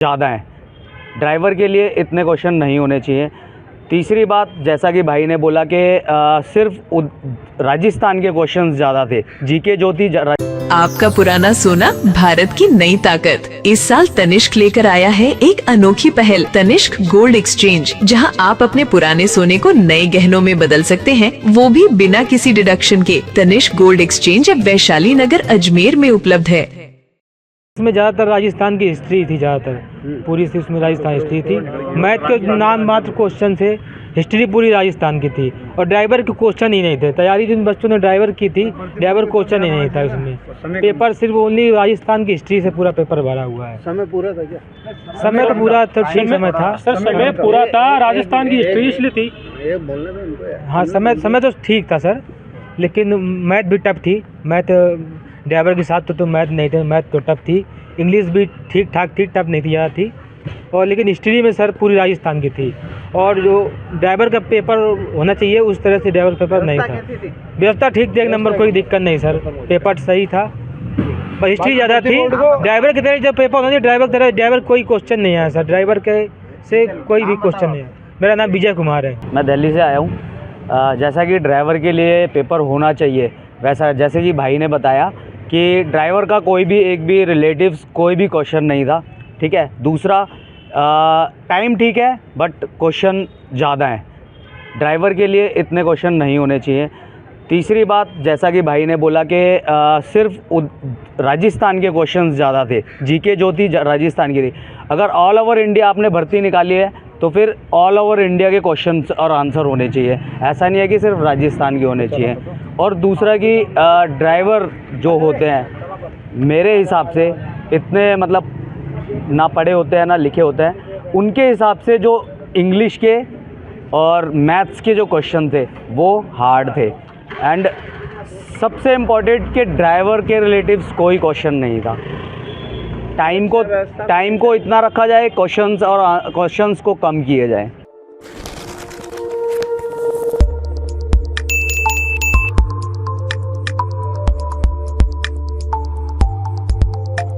ज़्यादा हैं। ड्राइवर के लिए इतने क्वेश्चन नहीं होने चाहिए। तीसरी बात, जैसा कि भाई ने बोला कि सिर्फ राजस्थान के क्वेश्चन ज़्यादा थे। जीके जो थी आपका पुराना सोना भारत की नई ताकत। इस साल तनिष्क लेकर आया है एक अनोखी पहल, तनिष्क गोल्ड एक्सचेंज, जहां आप अपने पुराने सोने को नए गहनों में बदल सकते हैं, वो भी बिना किसी डिडक्शन के। तनिष्क गोल्ड एक्सचेंज अब वैशाली नगर अजमेर में उपलब्ध है। इसमें ज़्यादातर राजस्थान की हिस्ट्री थी, ज़्यादातर पूरी इसमें राजस्थान हिस्ट्री थी। मैथ के नाम मात्र क्वेश्चन थे, हिस्ट्री पूरी राजस्थान की थी और ड्राइवर के क्वेश्चन ही नहीं थे। तैयारी जिन बच्चों ने ड्राइवर की थी, ड्राइवर क्वेश्चन ही नहीं था उसमें। पेपर सिर्फ ओनली राजस्थान की हिस्ट्री से पूरा पेपर भरा हुआ है। समय पूरा था क्या? समय तो पूरा तो ठीक समय था सर, समय पूरा था। राजस्थान की हिस्ट्री इसलिए थी। ये बोलने में उनको यार। हाँ, समय तो ठीक था सर, लेकिन मैथ भी टफ थी। मैथ ड्राइवर के साथ तो मैथ नहीं थे, मैथ तो टफ थी। इंग्लिश भी ठीक ठाक थी, टफ नहीं थी, ज़्यादा थी। और लेकिन हिस्ट्री में सर पूरी राजस्थान की थी। और जो ड्राइवर का पेपर होना चाहिए उस तरह से ड्राइवर पेपर नहीं था। व्यवस्था ठीक थी, एक नंबर, कोई दिक्कत नहीं सर, पेपर सही था, पर हिस्ट्री ज़्यादा थी। ड्राइवर की तरह जब पेपर होना चाहिए ड्राइवर कोई क्वेश्चन नहीं आया सर, ड्राइवर के से कोई भी क्वेश्चन नहीं आया। मेरा नाम विजय कुमार है, मैं दिल्ली से आया हूँ। जैसा कि ड्राइवर के लिए पेपर होना चाहिए, वैसा जैसे कि भाई ने बताया कि ड्राइवर का कोई भी एक भी रिलेटिव्स कोई भी क्वेश्चन नहीं था, ठीक है। दूसरा, टाइम ठीक है बट क्वेश्चन ज़्यादा हैं। ड्राइवर के लिए इतने क्वेश्चन नहीं होने चाहिए। तीसरी बात, जैसा कि भाई ने बोला कि सिर्फ राजस्थान के क्वेश्चन ज़्यादा थे। जीके जो थी राजस्थान की थी। अगर ऑल ओवर इंडिया आपने भर्ती निकाली है तो फिर ऑल ओवर इंडिया के क्वेश्चन और आंसर होने चाहिए, ऐसा नहीं है कि सिर्फ राजस्थान के होने चाहिए। और दूसरा कि ड्राइवर जो होते हैं मेरे हिसाब से इतने मतलब ना पढ़े होते हैं ना लिखे होते हैं। उनके हिसाब से जो इंग्लिश के और मैथ्स के जो क्वेश्चन थे वो हार्ड थे। एंड सबसे इम्पोर्टेंट कि ड्राइवर के रिलेटिव्स कोई क्वेश्चन नहीं था। टाइम को इतना रखा जाए, क्वेश्चंस को कम किए जाए।